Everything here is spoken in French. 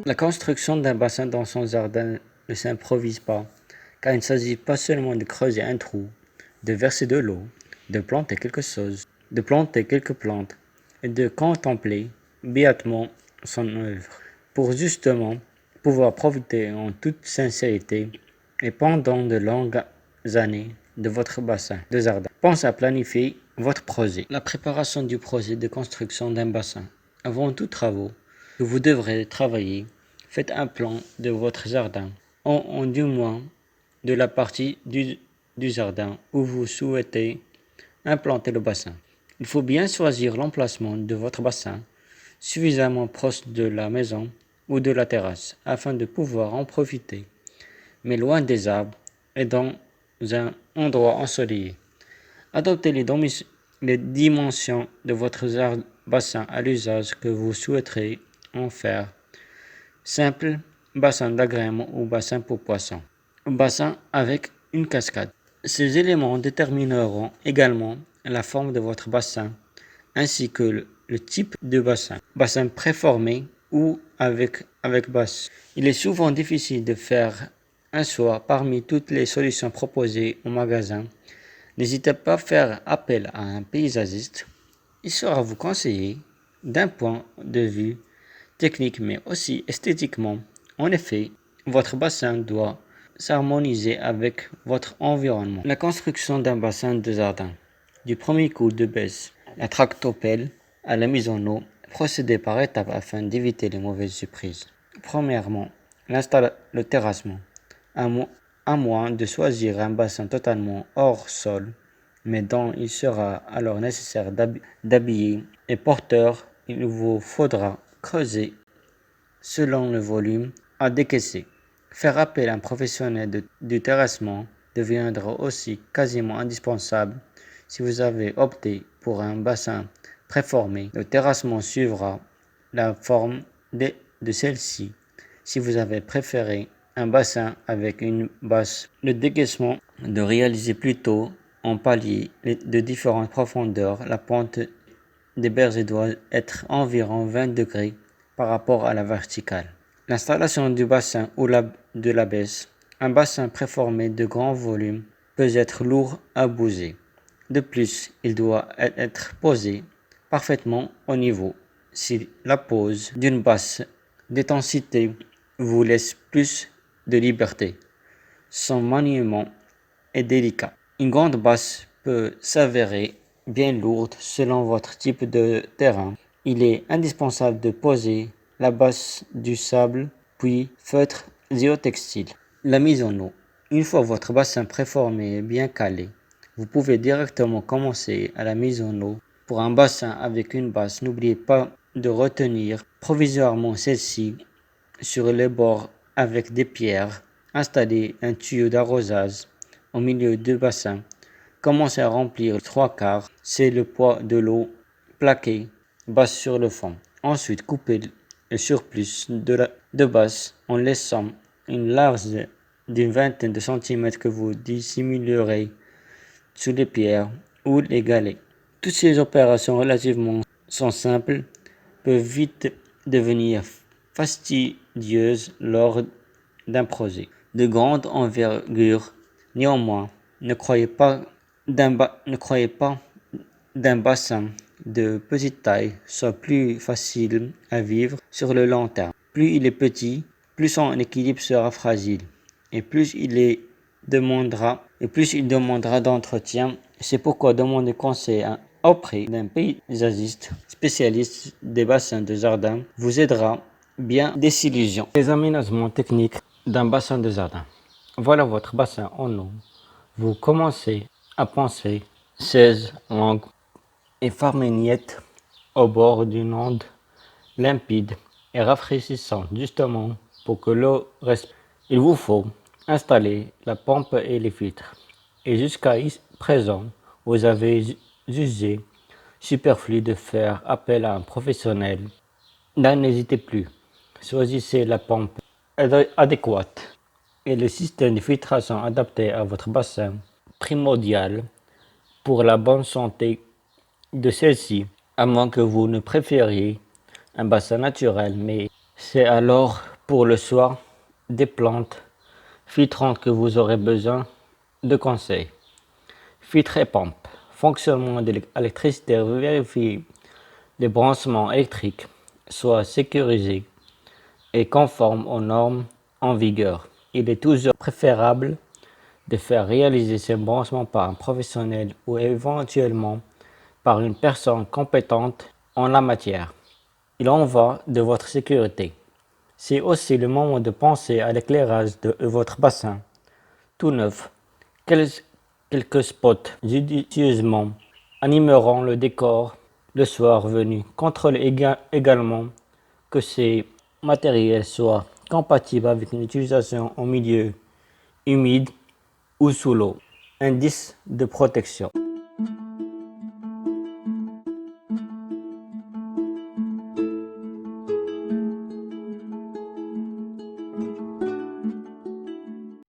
La construction d'un bassin dans son jardin ne s'improvise pas, car il ne s'agit pas seulement de creuser un trou, de verser de l'eau, de planter quelque chose, de planter quelques plantes et de contempler béatement son œuvre, pour justement pouvoir profiter en toute sincérité et pendant de longues années de votre bassin de jardin. Pensez à planifier votre projet. La préparation du projet de construction d'un bassin. Avant tout travaux que vous devrez travailler, faites un plan de votre jardin, du moins de la partie du jardin où vous souhaitez implanter le bassin. Il faut bien choisir l'emplacement de votre bassin, suffisamment proche de la maison ou de la terrasse, afin de pouvoir en profiter, mais loin des arbres et dans un endroit ensoleillé. Adoptez les dimensions de votre bassin à l'usage que vous souhaiterez en faire. Simple, bassin d'agrément ou bassin pour poissons. Bassin avec une cascade. Ces éléments détermineront également la forme de votre bassin ainsi que le type de bassin. Bassin préformé ou avec basse. Il est souvent difficile de faire un choix parmi toutes les solutions proposées au magasin. N'hésitez pas à faire appel à un paysagiste. Il saura vous conseiller d'un point de vue technique mais aussi esthétiquement. En effet, votre bassin doit s'harmoniser avec votre environnement. La construction d'un bassin de jardin. Du premier coup de base, la tractopelle à la mise en eau, procédez par étapes afin d'éviter les mauvaises surprises. Premièrement, le terrassement. À moins de choisir un bassin totalement hors sol, mais dont il sera alors nécessaire d'habiller et porteur, il vous faudra creuser selon le volume à décaisser. Faire appel à un professionnel du terrassement deviendra aussi quasiment indispensable si vous avez opté pour un bassin préformé. Le terrassement suivra la forme de celle-ci. Si vous avez préféré un bassin avec une base, le décaissement de réaliser plutôt en paliers de différentes profondeurs. La pente des bergers doit être environ 20 degrés par rapport à la verticale. L'installation du bassin ou de la baisse. Un bassin préformé de grand volume peut être lourd à bouger. De plus, il doit être posé parfaitement au niveau. Si la pose d'une basse d'intensité vous laisse plus de liberté, son maniement est délicat. Une grande basse peut s'avérer bien lourde selon votre type de terrain. Il est indispensable de poser la base du sable, puis feutre géotextile. La mise en eau. Une fois votre bassin préformé et bien calé, vous pouvez directement commencer à la mise en eau. Pour un bassin avec une base, n'oubliez pas de retenir provisoirement celle-ci sur les bords avec des pierres. Installez un tuyau d'arrosage au milieu du bassin. Commencez à remplir les 3/4. C'est le poids de l'eau plaquée basse sur le fond. Ensuite, coupez le surplus de base en laissant une large d'une vingtaine de centimètres que vous dissimulerez sous les pierres ou les galets. Toutes ces opérations relativement sont simples, peuvent vite devenir fastidieuses lors d'un projet de grande envergure. Néanmoins, ne croyez pas d'un bassin de petite taille soit plus facile à vivre sur le long terme. Plus il est petit, plus son équilibre sera fragile et plus il demandera d'entretien. C'est pourquoi demander conseil auprès d'un paysagiste spécialiste des bassins de jardin vous aidera bien désillusion. Les aménagements techniques d'un bassin de jardin. Voilà votre bassin en eau. Vous commencez à penser 16 longues et farmignettes au bord d'une onde limpide et rafraîchissante, justement pour que l'eau reste. Il vous faut installer la pompe et les filtres. Et jusqu'à présent, vous avez jugé superflu de faire appel à un professionnel. Là, n'hésitez plus. Choisissez la pompe adéquate et le système de filtration adapté à votre bassin, primordial pour la bonne santé de celle-ci, à moins que vous ne préfériez un bassin naturel, mais c'est alors Pour le soir, des plantes filtrantes que vous aurez besoin de conseils. Filtre et pompe. Fonctionnement de l'électricité. Vérifiez les branchements électriques soient sécurisés et conformes aux normes en vigueur. Il est toujours préférable de faire réaliser ces branchements par un professionnel ou éventuellement par une personne compétente en la matière. Il en va de votre sécurité. C'est aussi le moment de penser à l'éclairage de votre bassin, tout neuf. Quelques spots judicieusement animeront le décor le soir venu. Contrôlez également que ces matériels soient compatibles avec une utilisation en milieu humide ou sous l'eau. Indice de protection.